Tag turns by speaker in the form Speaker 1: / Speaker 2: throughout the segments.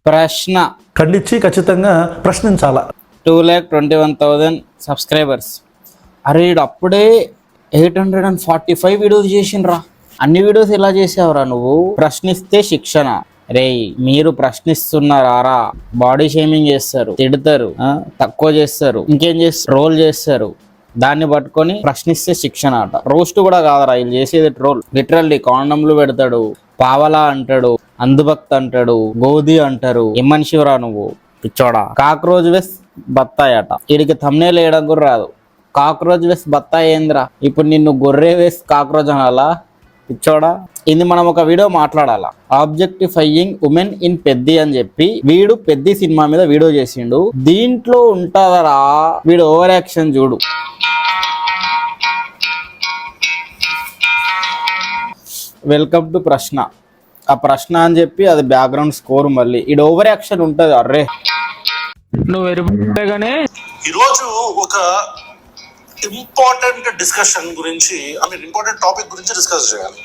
Speaker 1: ప్రశ్న
Speaker 2: ఖండించి ఖచ్చితంగా ప్రశ్నించాలా.
Speaker 1: 2,21,000 సబ్స్క్రైబర్స్. అరే వీడు అప్పుడే 845 వీడియోస్ చేసిండ్రా. అన్ని వీడియోస్ ఎలా చేసావురా నువ్వు? ప్రశ్నిస్తే శిక్షణ. రే మీరు ప్రశ్నిస్తున్నారా? బాడీ షేమింగ్ చేస్తారు, తిడతారు, తక్కువ చేస్తారు, ఇంకేం చేస్తారు, రోల్ చేస్తారు. దాన్ని పట్టుకొని ప్రశ్నిస్తే శిక్షణ అట. రోస్ట్ కూడా కాదరా వీళ్ళు చేసేది, ట్రోల్. లిటరల్లీ కాండంలు పెడతాడు, పావలా అంటాడు, అందుభక్త్ అంటాడు, గోధి అంటారు. ఏం మనిషివరా నువ్వు పిచ్చోడా? కాక్రోచ్ వెస్ బత్తాయి అట. వీడికి థంబ్నెయిల్ వేయడం కూడా రాదు. కాక్రోచ్ వెస్ బత్తాయి ఏందిరా? ఇప్పుడు నిన్ను గొర్రె వేస్ కాక్రోచ్ అనాలా పిచ్చోడా? ఇది మనం ఒక వీడియో మాట్లాడాలా. ఆబ్జెక్టిఫైయింగ్ ఉమెన్ ఇన్ పెద్ది అని చెప్పి వీడు పెద్ది సినిమా మీద వీడియో చేసిండు. దీంట్లో ఉంటుందరా వీడు ఓవర్ యాక్షన్ చూడు. వెల్కమ్ టు ప్రశ్న. ఆ ప్రశ్న అని చెప్పి అది బ్యాక్గ్రౌండ్ స్కోర్. మళ్ళీ ఇది ఓవర్ యాక్షన్ ఉంటది. అర్రే
Speaker 3: నువ్వు ఎరుపుగానే
Speaker 4: ఈరోజు ఒక ఇంపార్టెంట్ డిస్కషన్ గురించి, ఇంపార్టెంట్ టాపిక్ గురించి డిస్కస్ చేయాలి.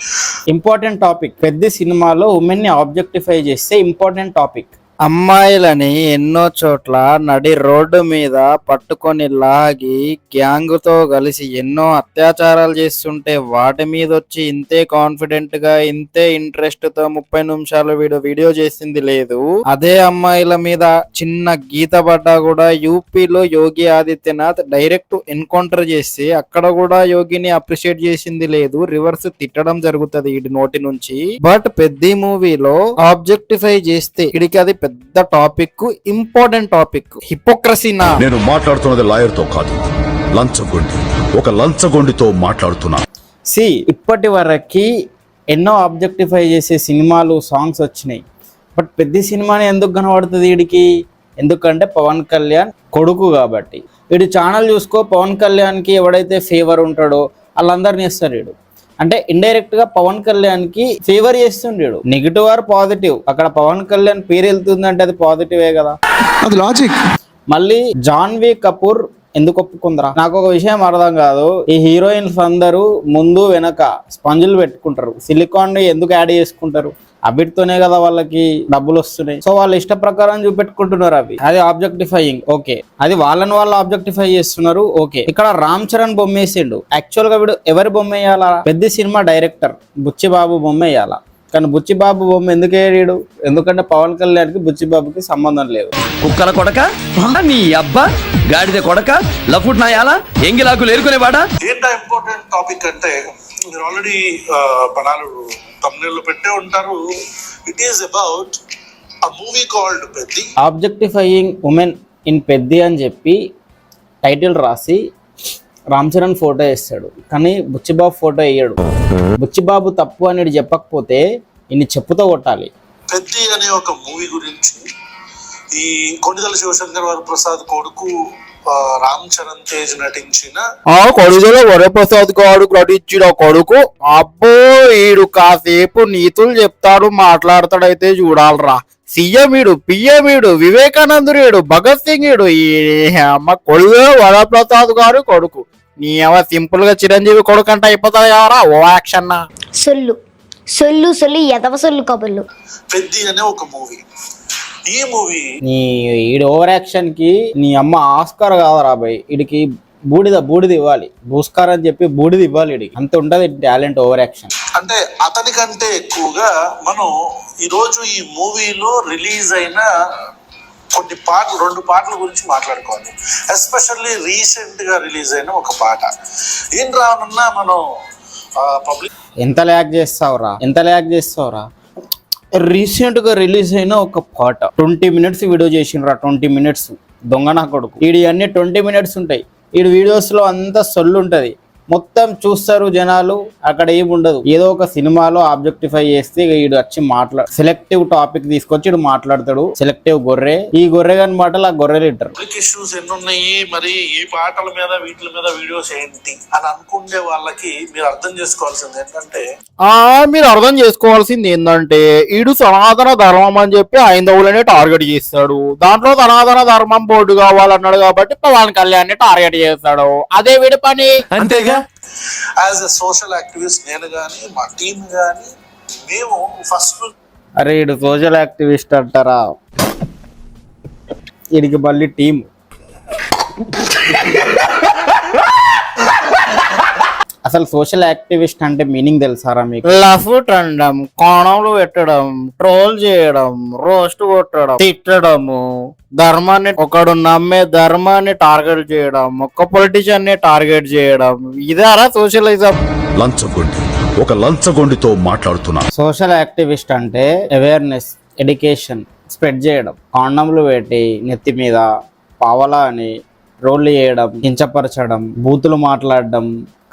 Speaker 1: Important topic. పెద్ద సినిమాలో ఉమెన్ ని ఆబ్జెక్టిఫై చేస్తే ఇంపార్టెంట్ టాపిక్. అమ్మాయిలని ఎన్నో చోట్ల నడి రోడ్డు మీద పట్టుకొని లాగి గ్యాంగ్ తో కలిసి ఎన్నో అత్యాచారాలు చేస్తుంటే వాటి మీద వచ్చి ఇంతే కాన్ఫిడెంట్ గా ఇంతే ఇంట్రెస్ట్ తో 30 నిమిషాలు వీడియో చేసింది లేదు. అదే అమ్మాయిల మీద చిన్న గీత పడ్డా కూడా యూపీలో యోగి ఆదిత్యనాథ్ డైరెక్ట్ ఎన్కౌంటర్ చేసి అక్కడ కూడా యోగిని అప్రిషియేట్ చేసింది లేదు. రివర్స్ తిట్టడం జరుగుతుంది వీడి నోటి నుంచి. బట్ పెద్ద మూవీలో ఆబ్జెక్టిఫై చేస్తే ఇడికి అది పెద్ద టాపిక్, ఇంపార్టెంట్ టాపిక్. హిపోక్రసీనా?
Speaker 5: నేను మాట్లాడుతున్నది లాయర్ తో కాదు, లంచగొండి. ఒక లంచగొండితో మాట్లాడుతున్నా.
Speaker 1: ఇప్పటి వరకు ఎన్నో ఆబ్జెక్టిఫై చేసే సినిమాలు, సాంగ్స్ వచ్చినాయి. బట్ పెద్ద సినిమాని ఎందుకు కనబడుతుంది వీడికి? ఎందుకంటే పవన్ కళ్యాణ్ కొడుకు కాబట్టి. వీడు ఛానల్ చూసుకో, పవన్ కళ్యాణ్కి ఎవడైతే ఫేవర్ ఉంటాడో వాళ్ళందరినీ ఇస్తారు వీడు. అంటే ఇండైరెక్ట్ గా పవన్ కళ్యాణ్ కి ఫేవర్ చేస్తుండేడు. నెగిటివ్ ఆర్ పాజిటివ్, అక్కడ పవన్ కళ్యాణ్ పేరు వెళ్తుందంటే అది పాజిటివే కదా,
Speaker 6: అది లాజిక్.
Speaker 1: మళ్ళీ జాన్వీ కపూర్ ఎందుకు ఒప్పుకుందరా? నాకు ఒక విషయం అర్థం కాదు. ఈ హీరోయిన్స్ అందరూ ముందు వెనక స్పంజులు పెట్టుకుంటారు. సిలికాన్ ఎందుకు యాడ్ చేసుకుంటారు? అవిటితోనే కదా వాళ్ళకి డబ్బులు వస్తున్నాయి. సో వాళ్ళ ఇష్ట ప్రకారం చూపెట్టుకుంటున్నారు అవి. అది ఆబ్జెక్టిఫైయింగ్. ఓకే, అది వాళ్ళని వాళ్ళు ఆబ్జెక్టిఫై చేస్తున్నారు. ఓకే, ఇక్కడ రామ్ చరణ్ బొమ్మ వేసిండు. యాక్చువల్ గా వీడు ఎవరి బొమ్మ వేయాలా? పెద్ద సినిమా డైరెక్టర్ బుచ్చిబాబు బొమ్మ వేయాలా. కానీ బుచ్చిబాబు బొమ్మ ఎందుకు వేయడు? ఎందుకంటే పవన్ కళ్యాణ్ కి బుచ్చిబాబుకి సంబంధం లేదు.
Speaker 7: కుక్కల కొడక, నీ అబ్బా గాడిద కొడక, లఫుట్ నాయాలా, ఎంగిలాకులు ఏరుకునేవాడా.
Speaker 4: ఏంటా ఇంపార్టెంట్ టాపిక్ అంటే, మీరు ఆల్రెడీ పడాలు తమ్ముళ్ళు పెట్టే ఉంటారు. It is about a movie called Peddi.
Speaker 1: Objectifying women in Peddi అని చెప్పి టైటిల్ రాసి రామ్ చరణ్ ఫోటో వేస్తాడు, కానీ బుచ్చిబాబు ఫోటో వేయడు. బుచ్చిబాబు తప్పు అని చెప్పకపోతే ఇన్ని చెప్పుతో కొట్టాలి.
Speaker 4: పెద్ది అనే ఒక మూవీ గురించి ఈ కొణిదెల శివశంకర్ వరప్రసాద్ కొడుకు రామ్ చరణ్ తేజ్ నటించిన
Speaker 1: కొడుకులో వరప్రసాద్ గారు నటించిన కొడుకు. అబ్బో ఈడు కాసేపు నీతులు చెప్తాడు, మాట్లాడతాడైతే చూడాలరా. సీఎం ఈడు, పిఎం ఈడు, వివేకానందుడు, భగత్ సింగ్ ఈడు. ఈ అమ్మ కొడుకులో వరప్రసాద్ గారు కొడుకు. నీ అమ్మ సింపుల్ గా చిరంజీవి కొడుకు అంటే అయిపోతుంది ఎవరా? ఓ యాక్షన్.
Speaker 8: సొల్లు ఎదవ సొల్లు కబుర్లు.
Speaker 4: పెద్ది అనే ఒక మూవీ. ఈ మూవీ
Speaker 1: నీ ఈడు ఓవర్ యాక్షన్ కి నీ అమ్మ ఆస్కార్ కాదరా బాయ్. వీడికి బూడిద ఇవ్వాలి. భూస్కార్ అని చెప్పి బూడిద ఇవ్వాలి. వీడికి అంత ఉంటది టాలెంట్, ఓవర్ యాక్షన్.
Speaker 4: అంటే అతనికంటే ఎక్కువగా మనం ఈరోజు ఈ మూవీలో రిలీజ్ అయిన కొన్ని పాటలు, 2 పాటల గురించి మాట్లాడుకోవాలి. ఎస్పెషల్లీ రీసెంట్ గా రిలీజ్ అయిన ఒక పాట. ఏం రానున్నా మనం పబ్లిక్
Speaker 1: ఎంత ల్యాక్ చేస్తావురా? రీసెంట్ గా రిలీజ్ అయిన ఒక పాట 20 మినిట్స్ వీడియో చేసిండ్రా. 20 మినిట్స్ దొంగ నా కొడుకు. వీడి అన్ని 20 మినిట్స్ ఉంటాయి. వీడి వీడియోస్ లో అంతా సొల్లు ఉంటది. మొత్తం చూస్తారు జనాలు, అక్కడ ఏముండదు. ఏదో ఒక సినిమాలో ఆబ్జెక్టిఫై చేస్తే వీడు వచ్చి సెలెక్టివ్ టాపిక్ తీసుకొచ్చి వీడు మాట్లాడతాడు. సెలెక్టివ్ గొర్రె. ఈ గొర్రె గాని మాటలు ఆ గొర్రెలు ఇట్టారు.
Speaker 4: ఇష్యూస్ ఎన్ని ఉన్నాయి మరి, ఈ పాటల మీద వీటి మీద వీడియోస్ ఏంటి అని అనుకునే వాళ్ళకి మీరు అర్థం చేసుకోవాల్సింది ఏంటంటే
Speaker 1: ఈడు సనాతన ధర్మం అని చెప్పి హైందవులనే టార్గెట్ చేస్తాడు. దాంట్లో సనాతన ధర్మం బోర్డు కావాలన్నాడు కాబట్టి పవన్ కళ్యాణ్ ని టార్గెట్ చేస్తాడు. అదే వీడి పని.
Speaker 7: అంతేగా.
Speaker 4: యాజ్ ఎ సోషల్ యాక్టివిస్ట్ నేను కానీ మా టీం కానీ మేము ఫస్ట్
Speaker 1: అరే ఇడు సోషల్ యాక్టివిస్ట్ అంటారా? వీడికి మళ్ళీ టీం. అసలు సోషల్ యాక్టివిస్ట్ అంటే మీనింగ్ తెలుసారా మీకు? లఫ్ట్ అనడం, కోణంలో పెట్టడం, ట్రోల్ చేయడం, రోస్ట్ కొట్టడం, తిట్టడము, ధర్మాన్ని ఒకడు నమ్మే ధర్మాన్ని టార్గెట్ చేయడం, ఒక్క పొలిటీషియన్ ని టార్గెట్ చేయడం, ఇదారా సోషలిజం?
Speaker 5: లంచగొండి ఒక లంచగొండితో మాట్లాడుతున్నా.
Speaker 1: సోషల్ యాక్టివిస్ట్ అంటే అవేర్నెస్, ఎడ్యుకేషన్ స్ప్రెడ్ చేయడం, కాండంలు పెట్టి నెత్తి మీద పావలా అని రోళ్ళు చేయడం, కించపరచడం, బూతులు మాట్లాడడం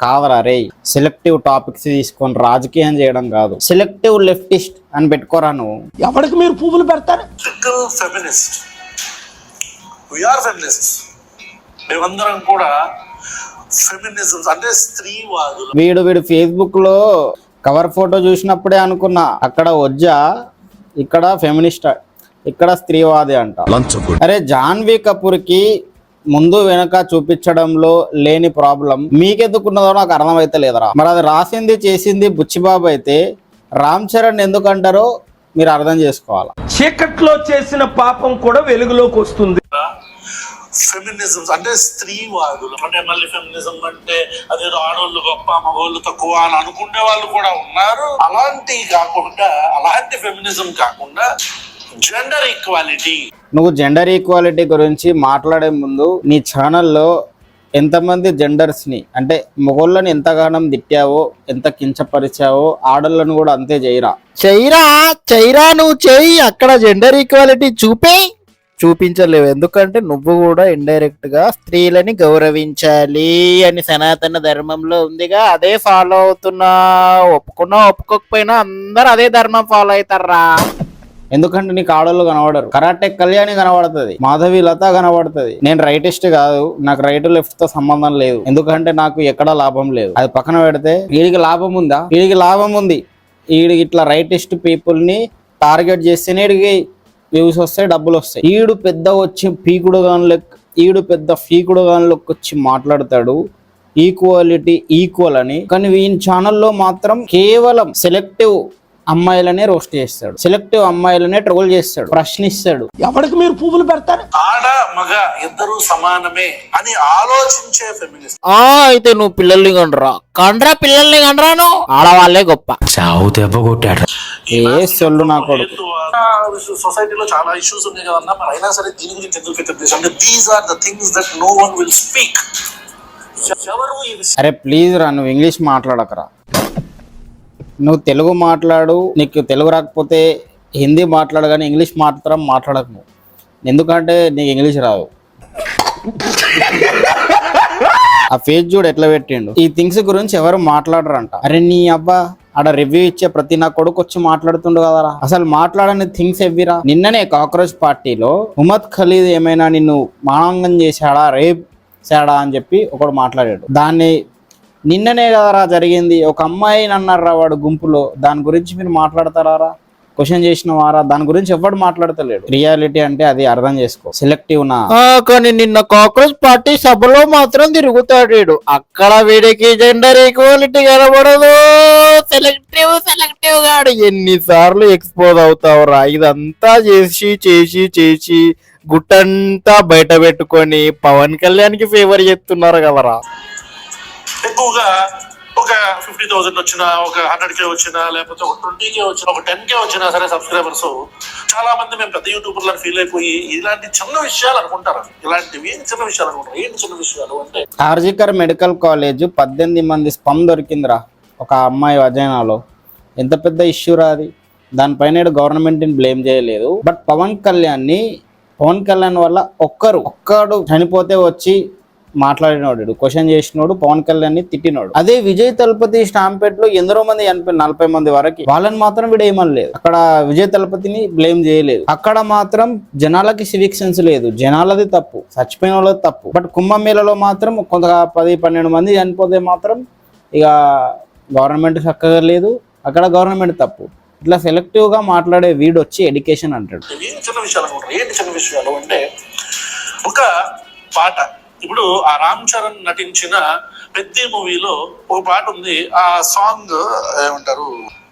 Speaker 1: కాదరా రే. సెలెక్టివ్ టాపిక్స్ తీసుకొని రాజకీయం చేయడం కాదు. సెలెక్టివ్ లెఫ్టిస్ట్ అని పెట్టుకోరా నువ్వు.
Speaker 2: ఎవరికి మీరు పువ్వులు పెడతారు?
Speaker 4: Feminist, we are feminist. మేమందరం కూడా ఫెమినిజం అంటే స్త్రీవాదులు.
Speaker 1: వీడు ఫేస్బుక్ లో కవర్ ఫోటో చూసినప్పుడే అనుకున్నా, అక్కడ వజ్జా, ఇక్కడ ఫెమినిస్ట్, ఇక్కడ స్త్రీవాది అంట.
Speaker 5: లంచగొండి
Speaker 1: అరే జాన్వీ కపూర్ కి ముందు వెనక చూపించడంలో లేని ప్రాబ్లం మీకెందుకున్నదో నాకు అర్థమైతే లేదరా. మరి అది రాసింది చేసింది బుచ్చిబాబు అయితే రామ్ చరణ్ ఎందుకంటారో మీరు అర్థం చేసుకోవాలి.
Speaker 6: చీకట్లో చేసిన పాపం కూడా వెలుగులోకి వస్తుంది.
Speaker 4: ఫెమినిజం అంటే స్త్రీవాదులు. అంటే మళ్ళీ ఫెమినిజం అంటే అదేదో ఆడవాళ్ళు గొప్ప మగవాళ్ళు తక్కువ అని అనుకునే వాళ్ళు కూడా ఉన్నారు. అలాంటి ఫెమినిజం కాకుండా జెండర్ ఈక్వాలిటీ.
Speaker 1: నువ్వు జెండర్ ఈక్వాలిటీ గురించి మాట్లాడే ముందు నీ ఛానల్లో ఎంతమంది జెండర్స్ ని అంటే మొగోళ్ళని ఎంతగానం తిట్టావో, ఎంత కించపరిచావో ఆడోళ్ళను కూడా అంతే చెయ్యరా నువ్వు చెయ్యి. అక్కడ జెండర్ ఈక్వాలిటీ చూపించలేవు. ఎందుకంటే నువ్వు కూడా ఇండైరెక్ట్ గా స్త్రీలని గౌరవించాలి అని సనాతన ధర్మంలో ఉందిగా, అదే ఫాలో అవుతున్నా. ఒప్పుకున్నా ఒప్పుకోకపోయినా అందరు అదే ధర్మం ఫాలో అవుతారా. ఎందుకంటే నీకు ఆడోళ్ళు కనబడరు. కరాటే కళ్యాణి కనబడుతుంది, మాధవి లత కనబడుతుంది. నేను రైటిస్ట్ కాదు, నాకు రైట్ లెఫ్ట్ తో సంబంధం లేదు. ఎందుకంటే నాకు ఎక్కడా లాభం లేదు. అది పక్కన పెడితే వీడికి లాభం ఉందా? వీడికి లాభం ఉంది. వీడికి ఇట్లా రైటిస్ట్ పీపుల్ ని టార్గెట్ చేస్తేనే వీడికి వ్యూస్ వస్తాయి, డబ్బులు వస్తాయి. ఈడు పెద్ద వచ్చి పెద్ద ఫీకుడుగాన్లోకి వచ్చి మాట్లాడతాడు ఈక్వాలిటీ ఈక్వల్ అని. కానీ వీని ఛానల్లో మాత్రం కేవలం సెలెక్టివ్ అమ్మాయిలనే రోస్ట్ చేస్తాడు, సెలెక్టివ్ అమ్మాయిలనే ట్రోల్ చేస్తాడు, ప్రశ్నిస్తాడు.
Speaker 2: ఎవరికి మీరు పువ్వులు పెడతారు?
Speaker 4: ఆడ మగ ఇద్దరు సమానమే అని ఆలోచించే ఫెమినిస్ట్.
Speaker 1: అయితే నువ్వు పిల్లల్ని పిల్లల్ని కండ్రాను, ఆడవాళ్లే గొప్ప. చావు దెబ్బ కొట్టాడు ఏ సొల్లు నా కొడుకు.
Speaker 4: సొసైటీలో చాలా ఇష్యూస్ ఉన్నాయి కదన్నా, మరి అయినా సరే దీని గురించి ఎందుకు ఫిక్స్ అంటే these are the things that no one will speak.
Speaker 1: అరే ప్లీజ్ రా, నువ్వు ఇంగ్లీష్ మాట్లాడకరా. నువ్వు తెలుగు మాట్లాడు, నీకు తెలుగు రాకపోతే హిందీ మాట్లాడు, కానీ ఇంగ్లీష్ మాత్రం మాట్లాడకు నువ్వు. ఎందుకంటే నీకు ఇంగ్లీష్ రాదు. ఆ ఫేస్ చూడు ఎట్లా పెట్టిండు. ఈ థింగ్స్ గురించి ఎవరు మాట్లాడరంట. అరే నీ అబ్బా, ఆడ రివ్యూ ఇచ్చే ప్రతి నా కొడుకు వచ్చి మాట్లాడుతుండు కదరా. అసలు మాట్లాడని థింగ్స్ ఎవ్విరా. నిన్ననే కాక్రోచ్ పార్టీలో ఉమద్ ఖలీద్ ఏమైనా నిన్ను మానవంగం చేశాడా, రేప్ చేశాడా అని చెప్పి ఒకడు మాట్లాడాడు. దాన్ని నిన్ననే కదరా జరిగింది. ఒక అమ్మాయిని అన్నారా వాడు గుంపులో, దాని గురించి మీరు మాట్లాడతారా? క్వశ్చన్ చేసిన వారా? దాని గురించి ఎవడు మాట్లాడతలేడు. రియాలిటీ అంటే అది అర్థం చేసుకో. సెలెక్టివ్ నా కానీ నిన్న కాక్రోచ్ పార్టీ సభలో మాత్రం తిరుగుతాడు వీడు. అక్కడ వీడికి జెండర్ ఈక్వాలిటీ కనబడదు. సెలెక్టివ్ గాడు ఎన్నిసార్లు ఎక్స్పోజ్ అవుతావురా. ఇదంతా చేసి గుట్టంతా బయట పెట్టుకొని పవన్ కళ్యాణ్కి ఫేవర్ చేస్తున్నారు కదరా.
Speaker 4: ఎక్కువగా ఒక 50,000 వచ్చినా, ఒక 100K వచ్చినా, లేకపోతే ఒక 20K వచ్చినా, ఒక 10K వచ్చినా సరే సబ్స్క్రైబర్స్ చాలా మంది మేము పెద్ద యూట్యూబర్లను ఫీల్ అయిపోయి ఇలాంటి చిన్న విషయాలు అనుకుంటారు. ఇలాంటివి చిన్న విషయాలు అనుకుంటారు. ఏంటి చిన్న విషయాలు అంటే,
Speaker 1: ఆర్జికర్ మెడికల్ కాలేజ్ 18 మంది స్పమ్ దొరికిందిరా ఒక అమ్మాయి వజైనాలో. ఎంత పెద్ద ఇష్యూ రా అది. దానిపైన గవర్నమెంట్ని బ్లేమ్ చేయలేదు. బట్ పవన్ కళ్యాణ్ వల్ల ఒక్కడు చనిపోతే వచ్చి మాట్లాడినోడు, క్వశ్చన్ చేసినోడు, పవన్ కళ్యాణ్ ని తిట్టినోడు. అదే విజయ్ తలపతి స్టాంపేట్ లో ఎందరో మంది చనిపోయి 40 మంది వరకు, వాళ్ళని మాత్రం వీడు ఏమనలేదు. అక్కడ విజయ్ తలపతిని బ్లేమ్ చేయలేదు. అక్కడ మాత్రం జనాలకి సివిక్ సెన్స్ లేదు, జనాలది తప్పు, చచ్చిపోయిన వాళ్ళది తప్పు. బట్ కుంభమేళలో మాత్రం కొంత 10-12 మంది చనిపోతే మాత్రం ఇక గవర్నమెంట్ చక్కగా లేదు, అక్కడ గవర్నమెంట్ తప్పు. ఇట్లా సెలెక్టివ్ గా మాట్లాడే వీడు వచ్చి ఎడ్యుకేషన్ అంటాడు.
Speaker 4: చిన్న విషయాలు అనుకుంటారు. ఏంటి చిన్న విషయాలు అంటే, ఒక పాట ఇప్పుడు ఆ రామ్ చరణ్ నటించిన పెద్ద మూవీలో ఒక పాట ఉంది. ఆ సాంగ్ ఏమంటారు,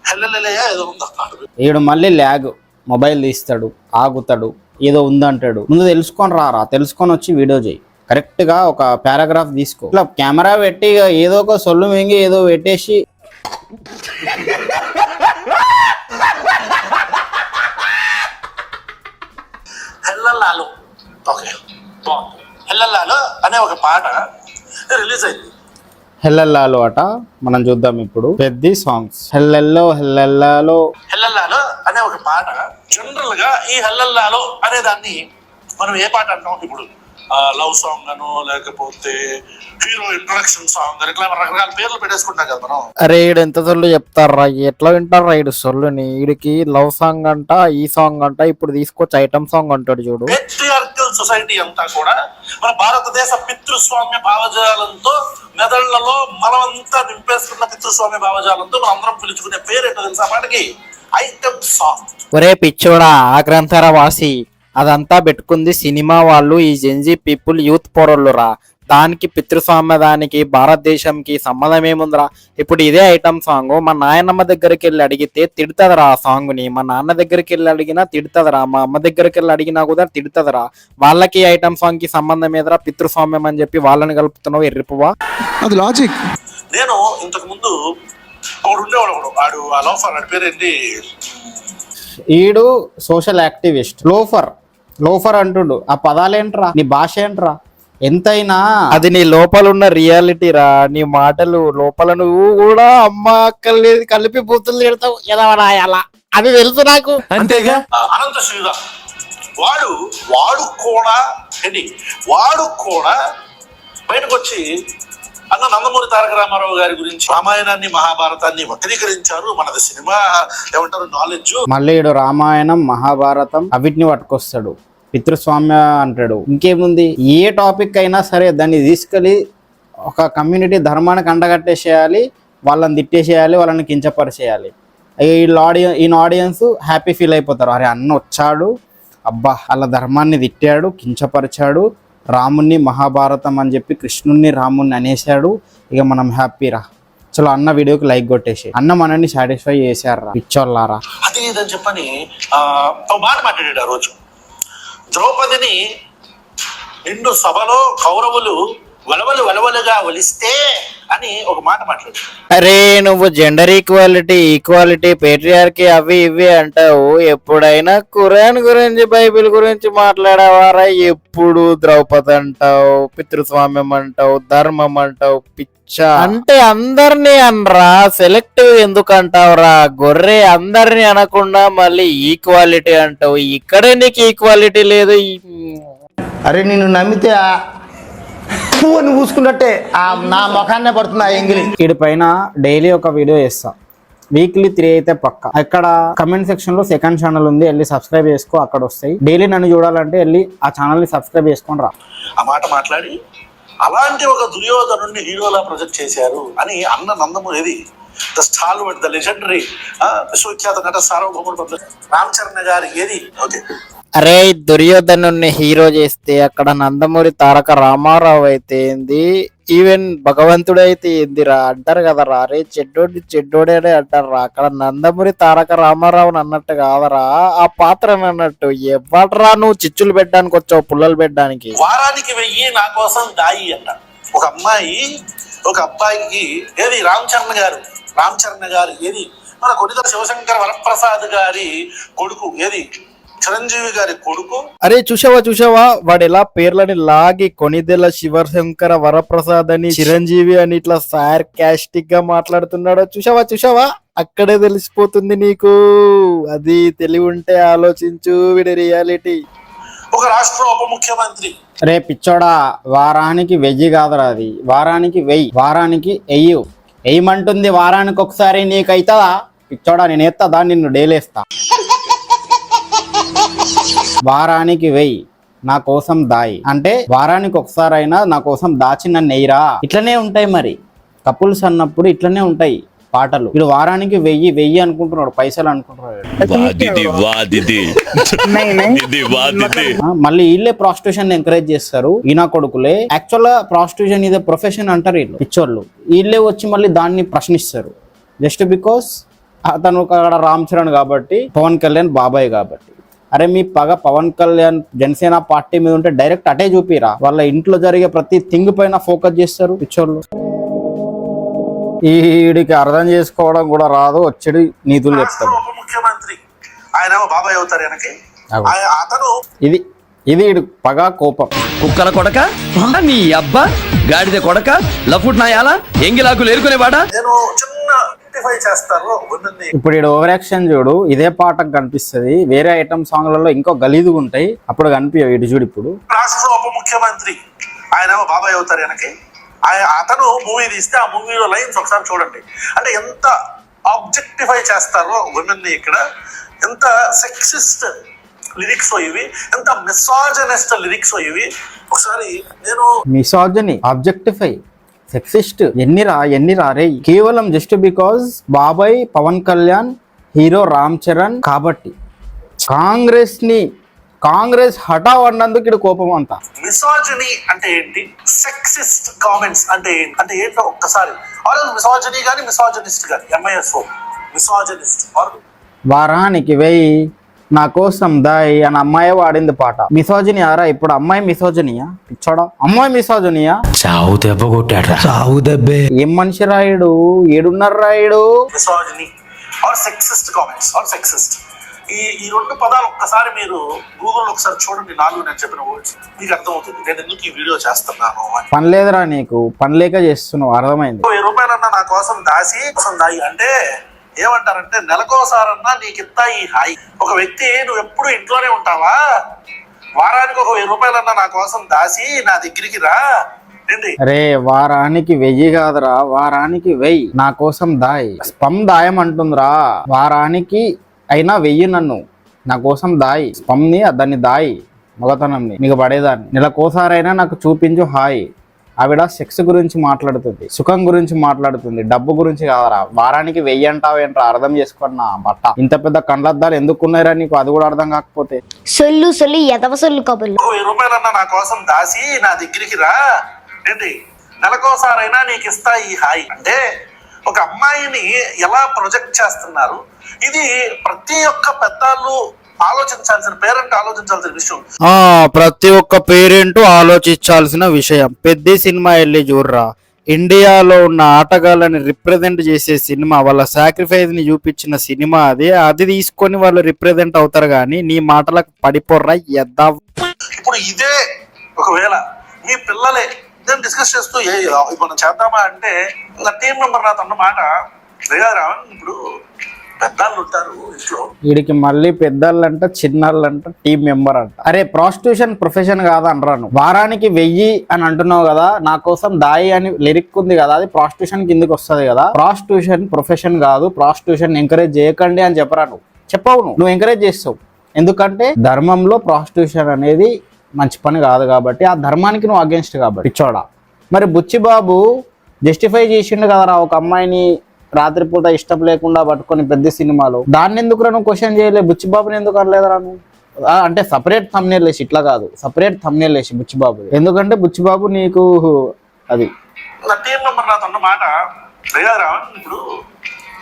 Speaker 4: హెల్లెలెలయా ఏదో ఉంది.
Speaker 1: ఈడు మళ్ళీ ల్యాగ్ మొబైల్ తీస్తాడు, ఆగుతాడు, ఏదో ఉందంటాడు. ముందు తెలుసుకొని రారా, తెలుసుకొని వచ్చి వీడియో చేయి. కరెక్ట్గా ఒక పారాగ్రాఫ్ తీసుకో. ఇట్లా కెమెరా పెట్టి ఇక ఏదో ఒక సొల్లు మింగి ఏదో పెట్టేసి
Speaker 4: హెల్లల్లాలో ఓకే బాగుంది. హెల్లల్లాలో అనే ఒక పాట రిలీజ్ అయింది.
Speaker 1: హెల్లెల్లాలో అట మనం చూద్దాం ఇప్పుడు. పెద్ద సాంగ్స్ హెల్లెల్లో హెల్లెల్లాలో.
Speaker 4: హెల్లల్లాలో అనే ఒక పాట జనరల్ గా ఈ హెల్లల్లాలో అనే దాన్ని మనం ఏ పాట అంటాం ఇప్పుడు? లవ్ సాంగ్ అను, లేకపోతే హీరో ఇంట్రొడక్షన్ సాంగ్ అని, ఇట్లా రకరకాల పేర్లు పెట్టేసుకుంటాం కదా మనం.
Speaker 1: అరే ఈడు ఎంత సొల్లు చెప్తారా, ఎట్లా వింటారా ఈడు సొల్లుని? ఈడికి లవ్ సాంగ్ అంట, ఈ సాంగ్ అంట, ఇప్పుడు తీసుకొచ్చి ఐటమ్ సాంగ్ అంటాడు చూడు.
Speaker 4: పేట్రియార్కల్ సొసైటీ అంతా కూడా మన భారతదేశ పితృస్వామ్య భావజాలంతో మెదళ్లలో మనమంతా నింపేసుకున్న పితృస్వామ్య భావజాలంతో మనం అందరం పిలుచుకునే పేరు ఏంటో తెలుసా పాటకి? Item song.
Speaker 1: ఒరే పిచ్చోడా, ఆ గ్రంథార వాసి, అదంతా పెట్టుకుంది సినిమా వాళ్ళు, ఈ జెన్జీ పీపుల్ యూత్ పోరళ్ళురా. దానికి పితృస్వామ్య దానికి భారతదేశంకి సంబంధం ఏముందిరా? ఇప్పుడు ఇదే ఐటమ్ సాంగ్ మా నాయనమ్మ దగ్గరికి వెళ్ళి అడిగితే తిడుతుందిరా ఆ సాంగ్ ని. మా నాన్న దగ్గరికి వెళ్ళి అడిగినా తిడుతుందిరా, మా అమ్మ దగ్గరికి వెళ్ళి అడిగినా కూడా తిడుతుందిరా. వాళ్ళకి ఐటమ్ సాంగ్ కి సంబంధం ఏదరా? పితృస్వామ్యం అని చెప్పి వాళ్ళని కలుపుతున్నావు, ఎర్రిపువా.
Speaker 8: అది లాజిక్.
Speaker 4: నేను ఇంతకు ముందు ఒకడు ఉండేవాడు, వాడు ఆ లోఫర్, వాడి పేరేంటి?
Speaker 1: ఈడు సోషల్ యాక్టివిస్ట్. లోఫర్ అంటుండు. ఆ పదాలేంట్రా, నీ భాష ఏంట్రా? ఎంతైనా అది నీ లోపల ఉన్న రియాలిటీ రా. నీ మాటలు లోపల నువ్వు కూడా అమ్మ అక్కల్ని కలిపి బూతులు తిడతావు ఎలా, అది తెలుసు నాకు.
Speaker 3: అంతేగా.
Speaker 4: అనంత శ్రీరామ్ వాడు కూడా బయటకు వచ్చి అన్న నందమూరి తారక రామారావు గారి గురించి రామాయణాన్ని మహాభారతాన్ని వక్రీకరించారు, మనది సినిమా ఏమంటారు నాలెడ్జ్.
Speaker 1: మళ్ళీ ఈడు రామాయణం మహాభారతం అవిటిని పట్టుకొస్తాడు, పితృస్వామ్య అంటాడు. ఇంకేముంది, ఏ టాపిక్ అయినా సరే దాన్ని తీసుకెళ్ళి ఒక కమ్యూనిటీ ధర్మానికి అండగట్టేసేయాలి, వాళ్ళని తిట్టేసేయాలి, వాళ్ళని కించపరిచేయాలి. ఈయన ఆడియన్స్ హ్యాపీ ఫీల్ అయిపోతారు. అరే అన్న వచ్చాడు, అబ్బా వాళ్ళ ధర్మాన్ని తిట్టాడు, కించపరిచాడు, రాముణ్ణి మహాభారతం అని చెప్పి కృష్ణుణ్ణి రాముణ్ణి అనేసాడు, ఇక మనం హ్యాపీరా. చలో అన్న వీడియోకి లైక్ కొట్టేసి, అన్న మనల్ని సాటిస్ఫై చేశారా పిచ్చోళ్ళారా.
Speaker 4: అది ఇదని చెప్పని ఒక మాట మాట్లాడాడు ఆ రోజు. ద్రౌపదిని నిండు సభలో కౌరవులు వలవలుగా ఒలిస్తే అని ఒక మాట మాట్లాడు.
Speaker 1: అరే నువ్వు జెండర్ ఈక్వాలిటీ పేట్రియార్కీ అవి ఇవి అంటావు, ఎప్పుడైనా ఖురాన్ గురించి బైబిల్ గురించి మాట్లాడేవారా? ఎప్పుడు ద్రౌపది అంటావు, పితృస్వామ్యం అంటావు, ధర్మం అంటావు, పిచ్చా అంటే అందరినీ అనరా, సెలెక్టివ్ ఎందుకు అంటావురా గొర్రె? అందరినీ అనకుండా మళ్ళీ ఈక్వాలిటీ అంటావు. ఇక్కడే నీకు ఈక్వాలిటీ లేదు.
Speaker 2: అరే నిన్ను నమ్మితే పువ్వుని పూసుకున్నట్టే నా ముఖాన్నే పడుతుంది ఆ ఎంగిలి.
Speaker 1: వీడి పైన డైలీ ఒక వీడియో చేస్తా, వీక్లీ 3 అయితే పక్క. అక్కడ కమెంట్ సెక్షన్ లో సెకండ్ ఛానల్ ఉంది, వెళ్ళి సబ్స్క్రైబ్ చేసుకో, అక్కడ వస్తాయి. డైలీ నన్ను చూడాలంటే వెళ్ళి ఆ ఛానల్ ని సబ్స్క్రైబ్ చేసుకొని రా.
Speaker 4: ఆ మాట మాట్లాడి అలాంటి ఒక దుర్యోధనుడిని హీరోలా ప్రొజెక్ట్ చేశారు అని అన్న Nandamuri the stalwart, the legendary విశ్వఖ్యాత నట సార్వభౌముడు రామ్ చరణ్ గారు ఏది ఓకే.
Speaker 1: అరే దుర్యోధను హీరో చేస్తే అక్కడ నందమూరి తారక రామారావు అయితే ఏంది, ఈవెన్ భగవంతుడు అయితే ఏందిరా అంటారు కదరా. అరే చెడ్డోడే అంటారా, అక్కడ నందమూరి తారక రామారావు అన్నట్టు కాదరా ఆ పాత్ర అన్నట్టు. ఎవడరా నువ్వు చిచ్చులు పెట్టడానికి వచ్చావు, పుల్లలు పెట్టడానికి?
Speaker 4: వారానికి 1000 నా కోసం దాయి అంట. ఒక అమ్మాయి ఒక అబ్బాయికి ఏది రామ్ చరణ్ గారు ఏది మన కొన్నిదల శివశంకర్ వరప్రసాద్ గారి కొడుకు, ఏది చిరంజీవి గారి కొడుకు.
Speaker 1: అరే చూసావా వాడు ఎలా పేర్లని లాగి కొనిదెల శివశంకర వరప్రసాద్ అని, చిరంజీవి అని ఇట్లా సార్కాస్టిక్ గా మాట్లాడుతున్నాడో చూసావా? అక్కడే తెలిసిపోతుంది నీకు. అది తెలివి ఉంటే ఆలోచించు వీడి రియాలిటీ.
Speaker 4: ఒక రాష్ట్ర ఉప ముఖ్యమంత్రి.
Speaker 1: రే పిచ్చోడా, వారానికి 1000 కాదురా, అది వారానికి 1000, వారానికి వేయమంటుంది. వారానికి ఒకసారి నీకైతుందా పిచ్చోడా? నేను ఎత్తదా నిన్ను డేలేస్తా. వారానికి 1000 నా కోసం దాయి అంటే వారానికి ఒకసారి అయినా నా కోసం దాచి నన్ను నెయ్యరా. ఇట్లనే ఉంటాయి మరి కపుల్స్ అన్నప్పుడు, ఇట్లనే ఉంటాయి పాటలు. వీడు వారానికి 1000 అనుకుంటున్నాడు, పైసలు అనుకుంటున్నాడు. మళ్ళీ వీళ్ళే ప్రాస్టిట్యూషన్ ఎంకరేజ్ చేస్తారు, ఈనా కొడుకులే. యాక్చువల్ గా ప్రాస్టిట్యూషన్ ఇదే ప్రొఫెషన్ అంటారు వీళ్ళు పిచ్చోళ్ళు. వీళ్ళే వచ్చి మళ్ళీ దాన్ని ప్రశ్నిస్తారు జస్ట్ బికాస్ అతను అక్కడ రామ్ చరణ్ కాబట్టి, పవన్ కళ్యాణ్ బాబాయ్ కాబట్టి. అరే మీ పగ పవన్ కళ్యాణ్ జనసేన పార్టీ మీద ఉంటే డైరెక్ట్ అటే చూపిరా. వాళ్ళ ఇంట్లో జరిగే ప్రతి థింగ్ పైన ఫోకస్ చేస్తారు పిచ్చోళ్ళు. ఈడికి అర్థం చేసుకోవడం కూడా రాదు, వచ్చి నీతులు చెప్తాడు.
Speaker 4: ఉప ముఖ్యమంత్రి ఆయన బాబాయ్ అవుతారు వెనక్కి. అతను
Speaker 1: ఇది పగ కోపం.
Speaker 7: కుక్కల కొడక నీ అబ్బా గాడిద కొడక లఫుట్ నాయాలా ఎంగిలాకులు ఏరుకునేవాడా.
Speaker 4: నేను చిన్న చేస్తారు women-ని.
Speaker 1: ఇప్పుడు ఈడు ఓవర్ యాక్షన్ చూడు, ఇదే పాటకు కనిపిస్తుంది. వేరే ఐటమ్ సాంగ్లలో ఇంకో గలీదుగా ఉంటాయి, అప్పుడు కనిపించవు. ఇటు చూడు, ఇప్పుడు
Speaker 4: రాష్ట్ర ఉప ముఖ్యమంత్రి ఆయన బాబాయ్ అవుతారు వెనక్కి. అతను మూవీ తీస్తే ఆ మూవీలో లైన్స్ ఒకసారి చూడండి. అంటే ఎంత ఆబ్జెక్టిఫై చేస్తారో women-ని ఇక్కడ. ఎంత సెక్సిస్ట్ లిరిక్స్ ఇవి, ఎంత మిసాజనిస్ట్ లిరిక్స్ ఇవి. ఒకసారి నేను
Speaker 1: మిసాజని, ఆబ్జెక్టిఫై, సెక్సిస్ట్ ఎన్ని రా రే. కేవలం జస్ట్ బికాజ్ బాబాయ్ పవన్ కళ్యాణ్, హీరో రామ్ చరణ్ కాబట్టి కాంగ్రెస్ హఠావ్ అన్నందుకు ఇక్కడ కోపం అంతా.
Speaker 4: మిసాజనీ అంటే ఏంటి, సెక్సిస్ట్ కామెంట్స్ అంటే ఏంటి, అంటే ఏంటో ఒక్కసారి. మిసాజనీ కానీ మిసాజనిస్ట్ కానీ, MISO మిసాజనిస్ట్.
Speaker 1: వారానికి వెయ్యి నా కోసం దాయి అని అమ్మాయి వాడింది పాట. మిసోజని ఆరా ఇప్పుడు అమ్మాయి మిసోజనియా పిచ్చోడా? అమ్మాయి మిసోజనియా?
Speaker 8: చావు దెబ్బ కొట్టాడు, చావు దెబ్బే.
Speaker 1: ఏం మనిషి రాయుడు, ఏడున్నర Rayudu.
Speaker 4: Misogyny or sexist comments or sexist, ఈ రెండు పదాలు ఒక్కసారి మీరు గూగుల్లో ఒకసారి చూడండి. 4 నేను చెప్పిన వర్డ్స్ మీకు అర్థమవుతుంది నేను ఎందుకు ఈ వీడియో చేస్తున్నాను అని.
Speaker 1: పని లేదురా నీకు, పని లేక చేస్తున్నావు, అర్థమైంది.
Speaker 4: 1000 రూపాయలన్నా నా కోసం దాయి అంటే ఏమంటారంటే నెలకోసారన్నా నీకు ఇస్తా ఈ హాయి. ఒక వ్యక్తి నువ్వు ఎప్పుడు ఇంట్లోనే ఉంటావా, వారానికి 1000 రూపాయలన్నా నా కోసం దాసి నా దగ్గరికి రా ఏంటి.
Speaker 1: అరే వారానికి 1000 కాదురా, వారానికి 1000 నా కోసం దాయి. స్పమ్ దాయమంటుందిరా. వారానికి అయినా 1000 నన్ను నా కోసం దాయి. స్పమ్ని దాన్ని దాయి, మగతనంని నీకు పడేదాన్ని. నెలకోసారైనా నాకు చూపించు హాయ్. ఆవిడ సెక్స్ గురించి మాట్లాడుతుంది, సుఖం గురించి మాట్లాడుతుంది, డబ్బు గురించి కాదరా. వారానికి 1000 అంటావేంట్రా, అర్థం చేసుకున్నా బట్ట. ఇంత పెద్ద కండ్లద్దాలు ఎందుకున్నాయిరా నీకు, అది కూడా అర్థం కాకపోతే.
Speaker 9: సొల్లు ఎదవ సొల్లు కబుర్లు.
Speaker 4: 1000 రూపాయలన్నా నా కోసం దాసి నా దగ్గరికి రా ఏంటి. నెలకోసారైనా నీకు ఇస్తా ఈ హాయ్ అంటే ఒక అమ్మాయిని ఎలా ప్రొజెక్ట్ చేస్తున్నారు. ఇది ప్రతి ఒక్క పెద్దలు ఆలోచించాల్సిన, పేరెంట్ ఆలోచించాల్సిన విషయం.
Speaker 1: ప్రతి ఒక్క పేరెంట్ ఆలోచించాల్సిన విషయం. పెద్ద సినిమా వెళ్ళి చూడరా, ఇండియాలో ఉన్న ఆటగాళ్ళని రిప్రజెంట్ చేసే సినిమా, వాళ్ళ సాక్రిఫైస్ ని చూపించిన సినిమా అది తీసుకొని వాళ్ళు రిప్రజెంట్ అవుతారు. కానీ నీ మాటలకు పడిపోర్రా ఎద్దా.
Speaker 4: ఇప్పుడు ఇదే ఒకవేళ మీ పిల్లలే నేను డిస్కస్ చేస్తూ మనం చేద్దామా అంటే నా టీం మెంబర్ నాతో అన్న మాట, ఇప్పుడు పెద్దలు ఉంటారు ఇంట్లో.
Speaker 1: వీడికి మళ్ళీ పెద్దళ్ళంట, చిన్నళ్ళంట, టీం మెంబర్ అంట. అరే ప్రాస్టిట్యూషన్ ప్రొఫెషన్ కాదా అనరాను. వారానికి 1000 అని అంటున్నావు కదా, నా కోసం దాయి అని లిరిక్ ఉంది కదా, అది ప్రాస్టిట్యూషన్ కిందకి వస్తుంది కదా. ప్రాస్టిట్యూషన్ ప్రొఫెషన్ కాదు, ప్రాస్టిట్యూషన్ ఎంకరేజ్ చేయకండి అని చెప్పరాను. చెప్పవు, నువ్వు ఎంకరేజ్ చేస్తావు. ఎందుకంటే ధర్మంలో ప్రాస్టిట్యూషన్ అనేది మంచి పని కాదు కాబట్టి, ఆ ధర్మానికి నువ్వు అగేన్స్ట్ కాబట్టి పిచ్చోడా. మరి బుచ్చిబాబు జస్టిఫై చేసిండు కదరా ఒక అమ్మాయిని రాత్రిపూట ఇష్టం లేకుండా పట్టుకొని పెద్ద సినిమాలో. దాన్ని ఎందుకు నువ్వు క్వశ్చన్ చేయలే? బుచ్చిబాబుని ఎందుకు అనలేదురా నువ్వు? అంటే సపరేట్ థంబ్నెయిల్ వేసి, ఇట్లా కాదు, సపరేట్ థంబ్నెయిల్ వేసి బుచ్చిబాబు. ఎందుకంటే బుచ్చిబాబు నీకు అది
Speaker 4: నా టీం మెంబర్ నాతో అన్న మాట, ఇప్పుడు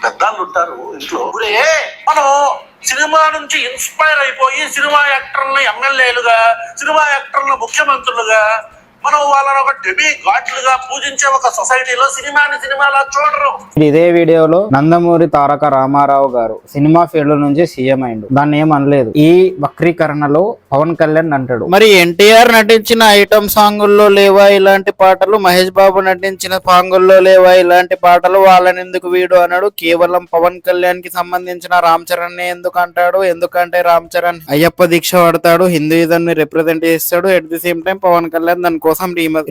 Speaker 4: పెద్దలు ఉంటారు ఇంట్లో. ఇప్పుడే మనం సినిమా నుంచి ఇన్స్పైర్ అయిపోయి సినిమా యాక్టర్లను ఎమ్మెల్యేలుగా, సినిమా యాక్టర్లను ముఖ్యమంత్రులుగా, మనం వాళ్ళని ఒక డెబీ గాడ్లుగా పూజించే ఒక సొసైటీలో సినిమాలా చూడరు.
Speaker 1: ఇదే వీడియోలో నందమూరి తారక రామారావు గారు సినిమా ఫీల్డ్ నుంచి సీఎం అయిండు, దాన్ని ఏమనలేదు. ఈ వక్రీకరణలో పవన్ కళ్యాణ్ అంటాడు, మరి ఎన్టీఆర్ నటించిన ఐటమ్ సాంగుల్లో లేవా ఇలాంటి పాటలు, మహేష్ బాబు నటించిన సాంగుల్లో లేవా ఇలాంటి పాటలు, వాళ్ళని ఎందుకు వీడు అన్నాడు. కేవలం పవన్ కళ్యాణ్ కి సంబంధించిన రామ్ చరణ్ ని ఎందుకు అంటాడు? ఎందుకంటే రామ్ చరణ్ అయ్యప్ప దీక్ష పడతాడు, హిందూయిజం ని రిప్రజెంట్ చేస్తాడు. At the same time Pawan Kalyan దాని కోసం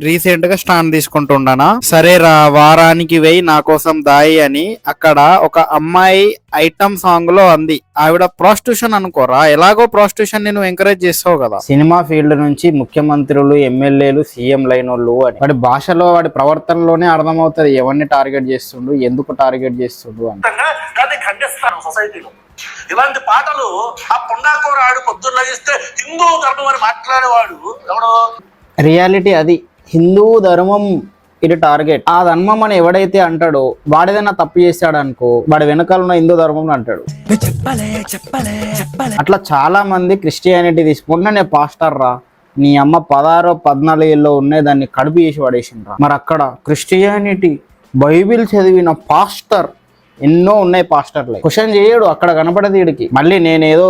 Speaker 1: రీసెంట్ గా స్టాండ్ తీసుకుంటున్నానా. సరే రా, వారానికి 1000 నా కోసం దాయి అని అక్కడ ఒక అమ్మాయి ఐటమ్ సాంగ్ లో అంది. ఆవిడ ప్రాస్టిట్యూషన్ అనుకోరా, ఎలాగో ప్రాస్టిట్యూషన్ ని నువ్వు ఎంకరేజ్ చేస్తావు కదా. సినిమా ఫీల్డ్ నుంచి ముఖ్యమంత్రులు, ఎమ్మెల్యేలు, సీఎం లైనోళ్ళు అని వాడి భాషలో, వాడి ప్రవర్తనలోనే అర్థమవుతుంది ఎవరిని టార్గెట్ చేస్తుండు, ఎందుకు టార్గెట్ చేస్తుండు అని.
Speaker 4: ఖండిస్తాను సొసైటీలో ఇలాంటి పాటలు. ఆ పుండాకూర ఆడు పొద్దున్న లగిస్తే హిందూ ధర్మం అని మాట్లాడేవాడు ఎవడో.
Speaker 1: రియాలిటీ అది. హిందూ ధర్మం ఇది టార్గెట్. ఆ ధర్మం అని ఎవడైతే అంటాడో వాడేదైనా తప్పు చేస్తాడు అనుకో, వాడి వెనకాల ఉన్న హిందూ ధర్మం అంటాడు. అట్లా చాలా మంది క్రిస్టియానిటీ తీసుకుంటే నేను పాస్టర్ రా, నీ అమ్మ 16, 14 ఏళ్ళు ఉన్నాయి, దాన్ని కడుపు చేసి పడేసిండ్రా. మరి అక్కడ క్రిస్టియానిటీ బైబిల్ చదివిన పాస్టర్ ఎన్నో ఉన్నాయి పాస్టర్లే. క్వశ్చన్ చేయడు, అక్కడ కనపడదు వీడికి. మళ్ళీ నేనేదో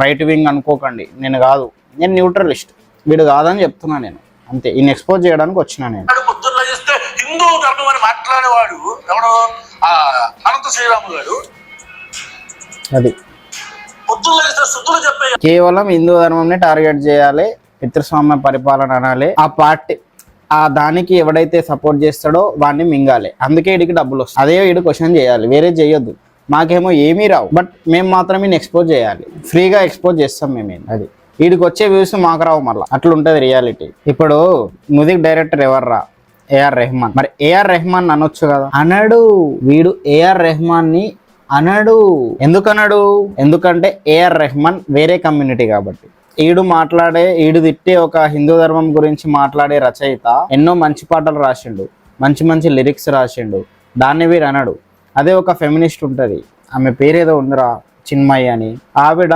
Speaker 1: రైట్ వింగ్ అనుకోకండి, నేను కాదు, నేను న్యూట్రలిస్ట్. వీడు కాదని చెప్తున్నా నేను, అంతే. ఈయన ఎక్స్పోజ్ చేయడానికి వచ్చినా నేను.
Speaker 4: పొద్దున్న చేస్తే హిందూ ధర్మం అని మాట్లాడేవాడు ఎవడో అనంత శ్రీరాములు గారు.
Speaker 1: అది
Speaker 4: పొద్దున్న చేస్తే శుద్ధులు చెప్పే
Speaker 1: కేవలం హిందూ ధర్మంని టార్గెట్ చేయాలి, పితృస్వామ్య పరిపాలన అనాలి. ఆ పార్టీ ఆ దానికి ఎవడైతే సపోర్ట్ చేస్తాడో వాడిని మింగాలి. అందుకే వీడికి డబ్బులు వస్తాయి. అదే వీడు క్వశ్చన్ చేయాలి, వేరే చేయొద్దు. మాకేమో ఏమీ రావు, బట్ మేము మాత్రం ఈయన ఎక్స్పోజ్ చేయాలి. ఫ్రీగా ఎక్స్పోజ్ చేస్తాం మేము. అది వీడికి వచ్చే వ్యూస్ మాకు రావు, మళ్ళీ అట్లా ఉంటుంది రియాలిటీ. ఇప్పుడు మ్యూజిక్ డైరెక్టర్ ఎవర్రా? ఏఆర్ రెహమాన్. మరి ఏఆర్ రెహమాన్ అనొచ్చు కదా, అనడు. వీడు ఏఆర్ రెహమాన్ ని అనడు. ఎందుకన్నాడు? ఎందుకంటే ఏఆర్ రెహమాన్ వేరే కమ్యూనిటీ కాబట్టి. ఈడు తిట్టే ఒక హిందూ ధర్మం గురించి మాట్లాడే రచయిత ఎన్నో మంచి పాటలు రాసిండు, మంచి మంచి లిరిక్స్ రాసిండు, దాన్ని వీడు అనడు. అదే ఒక ఫెమినిస్ట్ ఉంటది, ఆమె పేరేదో ఉందిరా, చిన్మయి అని. ఆవిడ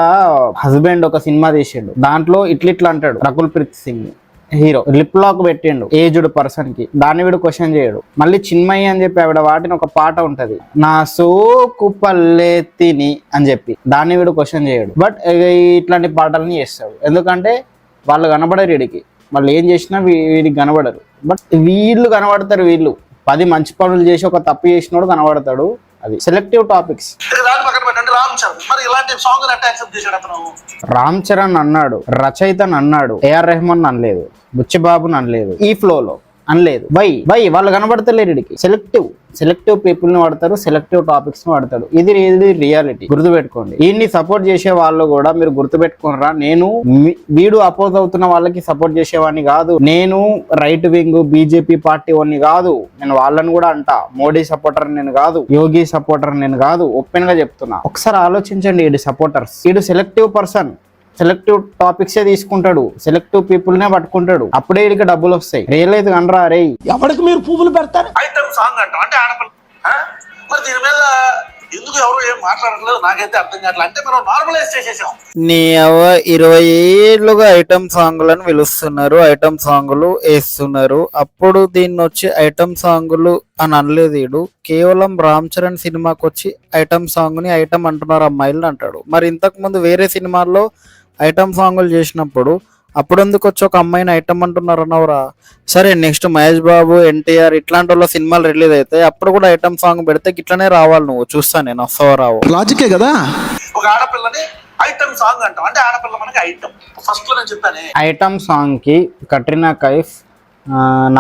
Speaker 1: హస్బెండ్ ఒక సినిమా తీసిండు, దాంట్లో ఇట్లిట్లా అంటాడు. Rakul Preet Singh hero lip lock పెట్టిండు ఏజ్డ్ పర్సన్ కి, దాన్ని వీడు క్వశ్చన్ చేయడు. మళ్ళీ చిన్మయి అని చెప్పి ఆవిడ వాటిని ఒక పాట ఉంటది, నా సోకు పల్లెత్తిని అని చెప్పి, దాన్ని వీడు క్వశ్చన్ చేయడు. బట్ ఇట్లాంటి పాటలని చేస్తాడు, ఎందుకంటే వాళ్ళు కనబడరు వీడికి. వాళ్ళు ఏం చేసినా వీడికి కనబడరు. బట్ వీళ్ళు కనబడతారు. వీళ్ళు 10 మంచి పనులు చేసి ఒక తప్పు చేసినోడు కనబడతాడు. అది సెలెక్టివ్ టాపిక్స్. రామ్ చరణ్ అన్నాడు, రచయితను అన్నాడు, ఏఆర్ రెహమాన్ అనలేదు, బుచ్చిబాబుని అనలేదు, ఈ ఫ్లోలో అనలేదు. బై వాళ్ళు కనబడతలేరు వీడికి. సెలెక్టివ్ పీపుల్ ని వాడతారు, సెలెక్టివ్ టాపిక్స్ ని వాడతాడు. ఇది రియాలిటీ, గుర్తుపెట్టుకోండి. వీడిని సపోర్ట్ చేసే వాళ్ళు కూడా మీరు గుర్తుపెట్టుకోనరా, నేను వీడు అపోజ్ అవుతున్న వాళ్ళకి సపోర్ట్ చేసేవాడిని కాదు. నేను రైట్ వింగ్ బీజేపీ పార్టీ వాడిని కాదు. నేను వాళ్ళని కూడా అంటా, మోడీ సపోర్టర్ నేను కాదు, యోగి సపోర్టర్ నేను కాదు. ఓపెన్ గా చెప్తున్నా. ఒకసారి ఆలోచించండి, వీడి సపోర్టర్స్. వీడు సెలెక్టివ్ పర్సన్, సెలెక్టివ్ టాపిక్సే తీసుకుంటాడు, సెలెక్టివ్ పీపుల్ నే పట్టుకుంటాడు. అప్పుడే వీడికి డబ్బులు వస్తాయి. రియలైజ్ కనరా రే.
Speaker 6: ఎవరికి మీరు పువ్వులు పెడతారు?
Speaker 4: ఐటమ్ సాంగ్ అంటాం అంటే ఆడపిల్ల. మరి దీని మీద ఎందుకు ఎవరు ఏం మాట్లాడట్లేదు నాకైతే అర్థం కావట్లేదు. అంటే మనం నార్మలైజ్ చేసేసాం.
Speaker 1: నీ 20 ఏళ్ళుగా ఐటమ్ సాంగులను పిలుస్తున్నారు, ఐటమ్ సాంగులు వేస్తున్నారు. అప్పుడు దీన్ని వచ్చి ఐటమ్ సాంగులు అని అనలేదు వీడు. కేవలం రామ్ చరణ్ సినిమాకి వచ్చి ఐటమ్ సాంగ్ ని ఐటమ్ అంటున్నారు అమ్మాయిలు అంటాడు. మరి ఇంతకు ముందు వేరే సినిమాల్లో ఐటమ్ సాంగులు చేసినప్పుడు అప్పుడు ఎందుకు వచ్చి ఒక అమ్మాయిని ఐటమ్ అంటున్నారు అన్నవరా? సరే, నెక్స్ట్ మహేష్ బాబు, ఎన్టీఆర్ ఇట్లాంటి వాళ్ళ సినిమాలు రిలీజ్ అయితే అప్పుడు కూడా ఐటమ్ సాంగ్ పెడితే ఇట్లనే రావాలి. నువ్వు చూస్తా, నేను వస్తావా రావు,
Speaker 6: లాజికే కదా.
Speaker 4: ఒక ఆడపిల్లని ఐటమ్ సాంగ్ అంటాం అంటే ఆడపిల్ల మనకి ఐటమ్. ఫస్ట్ లో నేను చెప్పాను,
Speaker 1: ఐటమ్ సాంగ్ కి కట్రీనా కైఫ్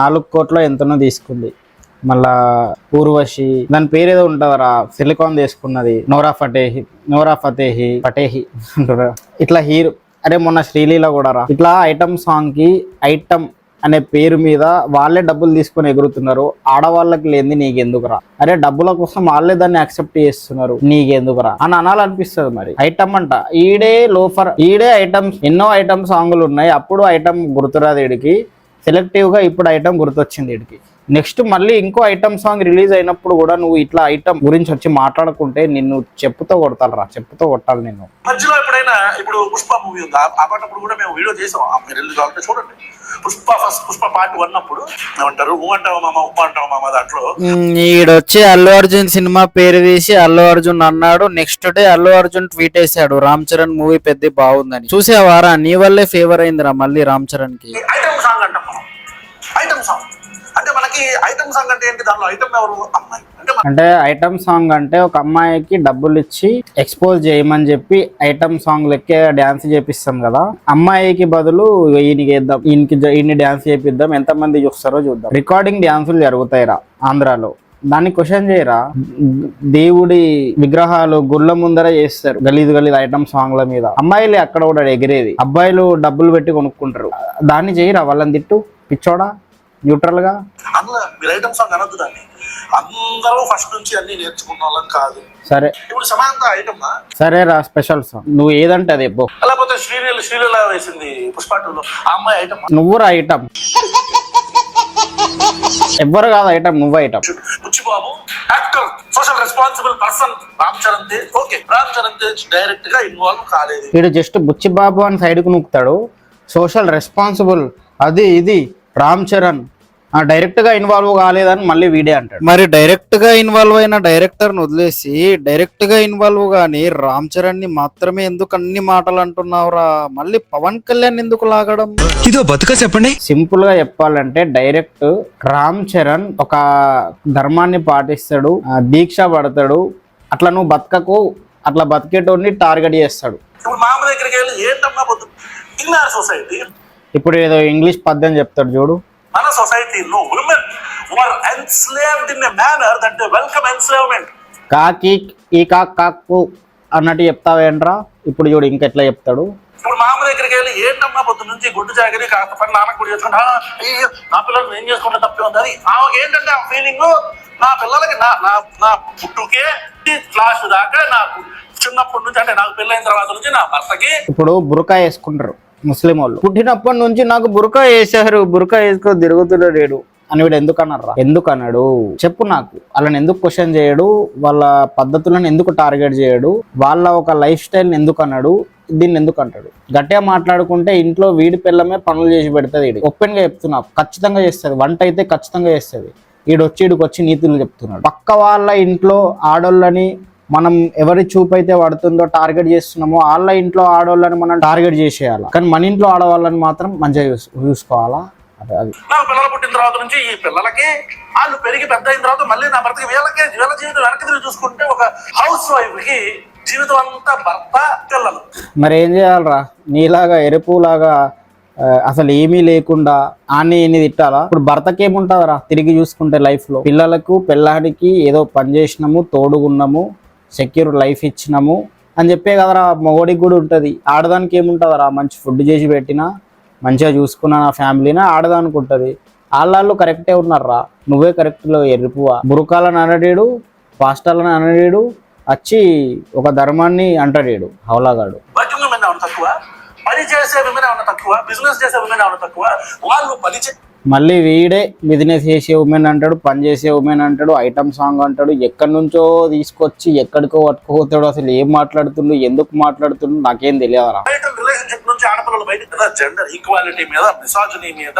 Speaker 1: 4 కోట్ల ఎంతనో తీసుకుంది. మళ్ళా ఊర్వశి, దాని పేరేదో ఉంటుందరా, సిలికాన్ తీసుకున్నది. నోరా ఫతేహి ఇట్లా హీరో. అరే మొన్న శ్రీలీల కూడా రా. ఇట్లా ఐటమ్ సాంగ్ కి ఐటమ్ అనే పేరు మీద వాళ్ళే డబ్బులు తీసుకొని ఎగురుతున్నారు. ఆడవాళ్ళకి లేని నీకెందుకురా? అరే డబ్బుల కోసం వాళ్ళే దాన్ని యాక్సెప్ట్ చేస్తున్నారు, నీకెందుకురా అని అనాలనిపిస్తుంది. మరి ఐటమ్ అంట ఈడే ఐటమ్స్, ఎన్నో ఐటమ్ సాంగులు ఉన్నాయి. అప్పుడు ఐటమ్ గుర్తురాదు వీడికి. సెలెక్టివ్ గా ఇప్పుడు ఐటమ్ గుర్తొచ్చింది వీడికి. నెక్స్ట్ మళ్ళీ ఇంకో ఐటమ్ సాంగ్ రిలీజ్ అయినప్పుడు కూడా నువ్వు ఇట్లా ఐటమ్ గురించి వచ్చి మాట్లాడుకుంటే నిన్ను చెప్పుతో కొడతారా, చెప్పుతో కొట్టాలి నిన్ను.
Speaker 4: మధ్యలో ఎప్పుడైనా ఇప్పుడు పుష్ప మూవీ ఉంది, ఆ పాటప్పుడు కూడా మేము వీడియో చేసాం. మీరు వెళ్ళి కావాలంటే చూడండి. పుష్ప పార్ట్ 1 అప్పుడు ఏమంటారు, అంటావు మామ, ఉప్పు అంటావు మామ. దాంట్లో
Speaker 1: ఈడొచ్చి అల్లు అర్జున్ సినిమా పేరు తీసి అల్లు అర్జున్ అన్నాడు. Next day Allu Arjun tweet వేసాడు, రామ్ చరణ్ మూవీ పెద్ద బాగుందని. చూసేవారా? నీ వల్లే ఫేవర్ అయిందిరా మళ్ళీ రామ్ చరణ్ కి.
Speaker 4: ఐటమ్ సాంగ్ అంటాం మనం. ఐటమ్ సాంగ్ అంటే మనకి ఐటమ్ సాంగ్ అంటే ఏంటి? దానిలో ఐటమ్ ఎవరు? అమ్మాయి.
Speaker 1: అంటే ఐటమ్ సాంగ్ అంటే ఒక అమ్మాయికి డబ్బులు ఇచ్చి ఎక్స్పోజ్ చేయమని చెప్పి ఐటమ్ సాంగ్ లెక్కే డాన్స్ చేపిస్తాం కదా. అమ్మాయికి బదులు ఈయన్ని డాన్స్ చేపిద్దాం, ఎంతమంది చూస్తారో చూద్దాం. రికార్డింగ్ డాన్సులు జరుగుతాయిరా ఆంధ్రాలో. దాన్ని క్వశ్చన్ చేయరా. దేవుడి విగ్రహాలు గుళ్ళ ముందర చేస్తారు గలీజ్ ఐటమ్ సాంగ్ల మీద. అమ్మాయిలు అక్కడ కూడా ఎగిరేది, అబ్బాయిలు డబ్బులు పెట్టి కొనుక్కుంటారు. దాన్ని చేయరా, వాళ్ళని తిట్టు పిచ్చోడా, న్యూట్రల్ గా.
Speaker 4: అందులో మీరు ఐటమ్ సాంగ్ అనొద్దు దాన్ని. అందరూ ఫస్ట్ నుంచి అన్ని నేర్చుకున్న వాళ్ళం కాదు.
Speaker 1: సరే,
Speaker 4: ఇప్పుడు సమాంత ఐటమ్
Speaker 1: సరే రా, స్పెషల్ సాంగ్ నువ్వు ఏదంటే అదే పో.
Speaker 4: లేకపోతే శ్రీలీల వేసింది పుష్ప 2లో, ఆ అమ్మాయి ఐటమ్.
Speaker 1: నువ్వు రా ఐటమ్. ఎవ్వరు కాదు ఐటమ్, నువ్వు item.
Speaker 4: Buchibabu actor, social responsible person Ram Charan Tej. Okay, Ram Charan Tej direct గా ఇన్వాల్వ్ కాలేదు.
Speaker 1: వీడు జస్ట్ బుచ్చిబాబు అని సైడ్కు నూకుతాడు. సోషల్ రెస్పాన్సిబుల్ అది ఇది రామ్ చరణ్ డైరెక్ట్ గా ఇన్వాల్వ్ కాలేదని మళ్ళీ వీడే అంటాడు.
Speaker 10: మరి డైరెక్ట్ గా ఇన్వాల్వ్ అయిన డైరెక్టర్ ను వదిలేసి డైరెక్ట్ గా ఇన్వాల్వ్ గాని రామ్ చరణ్ ని మాత్రమే ఎందుకు అన్ని మాటలు అంటున్నావురా? మళ్ళీ పవన్ కళ్యాణ్ ఎందుకు లాగడం?
Speaker 8: ఇదో బతుక చెప్పండి.
Speaker 1: సింపుల్ గా చెప్పాలంటే డైరెక్ట్ రామ్ చరణ్ ఒక ధర్మాన్ని పాటిస్తాడు, దీక్ష పడతాడు. అట్లా నువ్వు బతకకు, అట్లా బతికేటోడిని టార్గెట్ చేస్తాడు.
Speaker 4: ఇప్పుడు మామ దగ్గరికి వెళ్ళి ఏంటమ్మా పొద్దు ఇన్నర్ సొసైటీ.
Speaker 1: ఇప్పుడు ఏదో ఇంగ్లీష్ పద్యం చెప్తాడు చూడు.
Speaker 4: మన సొసైటీలో women were enslaved in a manner that they welcome enslavement.
Speaker 1: కాకి ఈ కాకు అన్నట్టు చెప్తావేంట్రా? ఇప్పుడు చూడు ఇంకెట్లా చెప్తాడు.
Speaker 4: ఇప్పుడు మామ దగ్గరికి వెళ్ళి ఏంటమ్మా పొద్దు నుంచి గుడ్డు జాగిరి కాస్త పని నాన్నకు కూడా చేసుకుంటా, నా పిల్లలు ఏం చేసుకుంటే తప్పే ఉంది అని ఆమెకి ఏంటంటే ఆ ఫీలింగ్, నా పిల్లలకి నా పుట్టుకే క్లాస్ దాకా నాకు చిన్నప్పటి నుంచి, అంటే నాకు పెళ్ళైన తర్వాత నుంచి నా భర్తకి. ఇప్పుడు
Speaker 1: బురకా వేసుకుంటారు ముస్లిం వాళ్ళు. పుట్టినప్పటి నుంచి నాకు బురకా వేసారు, బురకా వేసుకొని తిరుగుతున్నాడు అని వీడు ఎందుకు అన్నారా? ఎందుకు అన్నాడు చెప్పు నాకు. వాళ్ళని ఎందుకు క్వశ్చన్ చేయడు? వాళ్ళ పద్ధతులను ఎందుకు టార్గెట్ చేయడు? వాళ్ళ ఒక లైఫ్ స్టైల్ని ఎందుకు అన్నాడు? దీన్ని ఎందుకు అంటాడు? గట్టిగా మాట్లాడుకుంటే ఇంట్లో వీడి పిల్లమే పనులు చేసి పెడుతుంది. వీడి ఓపెన్ గా చెప్తున్నా, ఖచ్చితంగా చేస్తుంది. వంట అయితే ఖచ్చితంగా చేస్తుంది. వీడికి వచ్చి నీతులు చెప్తున్నాడు. పక్క వాళ్ళ ఇంట్లో ఆడోళ్ళని మనం ఎవరి చూపు అయితే పడుతుందో టార్గెట్ చేస్తున్నామో వాళ్ళ ఇంట్లో ఆడవాళ్ళని మనం టార్గెట్ చేసేయాలి, కానీ మన ఇంట్లో ఆడవాళ్ళని మాత్రం మంచిగా చూసుకోవాలా. అదే అది
Speaker 4: నాకు పిల్లలు పుట్టిన తర్వాత నుంచి ఈ పిల్లలకి వాళ్ళు పెరిగి పెద్ద అయిన తర్వాత మళ్ళీ నా భర్తకి వీళ్ళ జీవితం వెనక్కి తిరిగి చూసుకుంటే ఒక హౌస్ వైఫ్ కి జీవితం అంతా భర్త పిల్లలు.
Speaker 1: మరి ఏం చేయాలరా? నీలాగా ఎరుపులాగా అసలు ఏమీ లేకుండా ఆన్ని ఎన్ని తిట్టాలా? ఇప్పుడు భర్తకి ఏముంటుందిరా తిరిగి చూసుకుంటే లైఫ్ లో? పిల్లలకు పెళ్ళానికి ఏదో పని చేసినాము, తోడుగున్నాము, సెక్యూర్ లైఫ్ ఇచ్చినాము అని చెప్పే కదరా మొగోడికి కూడా ఉంటుంది. ఆడదానికి ఏముంటుందిరా? మంచి ఫుడ్ చేసి పెట్టినా, మంచిగా చూసుకున్నా నా ఫ్యామిలీనా ఆడదానికి ఉంటుంది. వాళ్ళు కరెక్టే ఉన్నారా, నువ్వే కరెక్ట్లో ఎరుపువా. బురకాలను అనడేడు, పాస్టాలను అనడేడు, వచ్చి ఒక ధర్మాన్ని అంటాడేడు హౌలాగాడు.
Speaker 4: తక్కువ పని చేసే విమెన్ ఏమన్నా తక్కువ, బిజినెస్ చేసే విమెన్ ఏమన్నా తక్కువ? వాళ్ళు పని
Speaker 1: మళ్ళీ వీడే బిజినెస్ చేసే ఉమెన్ అంటాడు, పని చేసే ఉమెన్ అంటాడు, ఐటమ్ సాంగ్ అంటాడు. ఎక్కడి నుంచో తీసుకొచ్చి ఎక్కడికో పట్టుకుపోతాడు. అసలు ఏం మాట్లాడుతుండు, ఎందుకు మాట్లాడుతుండు నాకేం తెలియదురా.
Speaker 4: రిలేషన్షిప్ నుంచి ఆడపిల్లలు బయట జెండర్ ఈక్వాలిటీ మీద, మిసాజినీ మీద,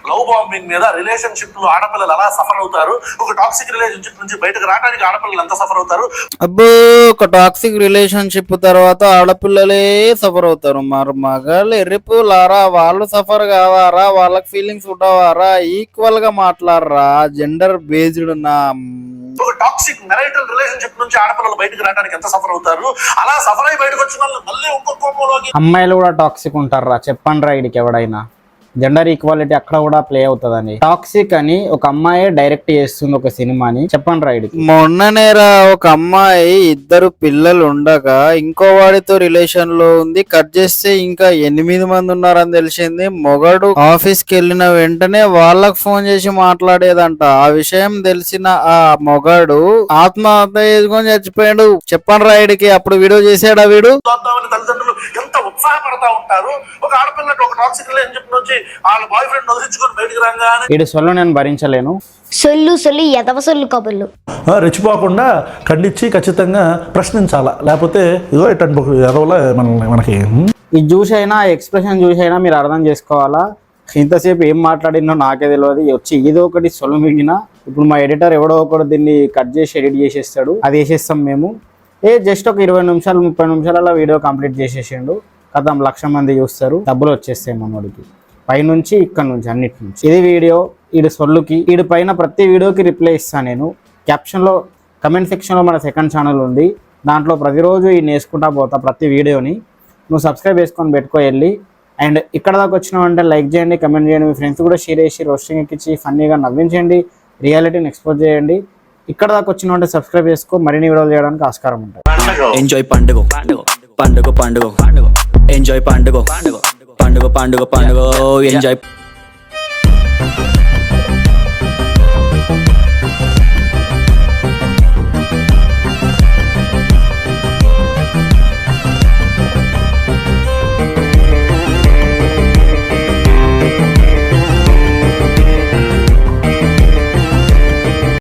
Speaker 4: లవ్ బాంబింగ్ మీద, రిలేషన్షిప్ లో ఆడపిల్లలు ఎలా సఫర్ అవుతారు, ఒక టాక్సిక్ రిలేషన్షిప్ నుంచి బయటకు రావడానికి ఆడపిల్లలు ఎంత సఫర్ అవుతారు.
Speaker 10: అబ్బో, ఒక టాక్సిక్ రిలేషన్షిప్ తర్వాత ఆడపిల్లలే సఫర్ అవుతారు. మరి మగాళ్ళు ఎర్రిపులారా, వాళ్ళు సఫర్ కావారా? వాళ్ళకి ఫీలింగ్స్ ఉండవా? ఈక్వల్ గా మాట్లాడరా? జెండర్ బేస్డ్ నా
Speaker 4: ఒక టాక్సిక్ మ్యారిటల్ రిలేషన్షిప్ నుంచి ఆడపిల్లలు బయటకు రావడానికి ఎంత సఫర్ అవుతారు. అలా సఫర్ అయి బయటకు వచ్చిన వాళ్ళు మళ్ళీ ఇంకొక కోపంలోకి.
Speaker 1: అమ్మాయిలు కూడా టాక్సిక్ ఉంటారా? చెప్పండి రా వీడికి ఎవడైనా. జెండర్ ఈక్వాలిటీ అక్కడ కూడా ప్లే అవుతుందని. టాక్సిక్ అని ఒక అమ్మాయి డైరెక్ట్ చేస్తుంది ఒక సినిమాని, చెప్పండి రా వీడికి.
Speaker 10: మొన్ననేరా ఒక అమ్మాయి ఇద్దరు పిల్లలు ఉండగా ఇంకో వాడితో రిలేషన్ లో ఉంది. కట్ చేస్తే ఇంకా 8 మంది ఉన్నారని తెలిసింది. మొగడు ఆఫీస్ కి వెళ్ళిన వెంటనే వాళ్ళకు ఫోన్ చేసి మాట్లాడేదంట. ఆ విషయం తెలిసిన ఆ మొగడు ఆత్మహత్య చేసుకొని చచ్చిపోయాడు. చెప్పండి రా వీడికి. అప్పుడు వీడియో చేసాడా వీడు?
Speaker 4: తల్లిదండ్రులు ఎంత ఉత్సాహపడతా ఉంటారు. ఒక ఆడపిల్ల ఒక టాక్సిక్ రిలేషన్షిప్ నుంచి వాళ్ళ బాయ్ ఫ్రెండ్ వదిలించుకొని బయటకు రాగానే
Speaker 1: వీడి సొల్లు నేను భరించలేను.
Speaker 9: సొల్లు ఎదవ సొల్లు కబుర్లు.
Speaker 11: రెచ్చిపోకుండా ఖండించి ఖచ్చితంగా ప్రశ్నించాలా, లేకపోతే ఇదో ఎదవలా మనకి.
Speaker 1: ఇది చూసైనా ఎక్స్ప్రెషన్ చూసైనా మీరు అర్థం చేసుకోవాలా. ఇంతసేపు ఏం మాట్లాడినో నాకే తెలియదు. వచ్చి ఏదో ఒకటి సొల్లు మిగిలిన ఇప్పుడు మా ఎడిటర్ ఎవడో ఒకటి దీన్ని కట్ చేసి ఎడిట్ చేసేస్తాడు. అది వేసేస్తాం మేము. జస్ట్ ఒక 20 నిమిషాలు 30 నిమిషాలలో వీడియో కంప్లీట్ చేసేసిండు. కథం 1,00,000 మంది చూస్తారు, డబ్బులు వచ్చేస్తాయి మనోడికి పైనుంచి ఇక్కడ నుంచి అన్నిటి నుంచి. ఇది వీడియో ఈడు సొల్లుకి. ఈడు పైన ప్రతి వీడియోకి రిప్లై ఇస్తాను నేను. క్యాప్షన్లో కమెంట్ సెక్షన్లో మన సెకండ్ ఛానల్ ఉంది, దాంట్లో ప్రతిరోజు ఈ నేర్చుకుంటా పోతా ప్రతి వీడియోని. నువ్వు సబ్స్క్రైబ్ చేసుకొని పెట్టుకో వెళ్ళి. అండ్ ఇక్కడ దాకా వచ్చినావంటే లైక్ చేయండి, కమెంట్ చేయండి, మీ ఫ్రెండ్స్ కూడా షేర్ చేసి రోస్టింగ్ ఎక్కించి ఫన్నీగా నవ్వించండి, రియాలిటీని ఎక్స్పోజ్ చేయండి. ఇక్కడ దాకా వచ్చినావంటే సబ్స్క్రైబ్ చేసుకో, మరిన్ని వీడియోలు చేయడానికి ఆస్కారం ఉంటుంది.
Speaker 7: ఎంజాయ్ పండుగ పండుగ పండుగ పండుగ ఎంజాయ్ పండుగ పండుగ పండుగ పండుగ ఎంజాయ్.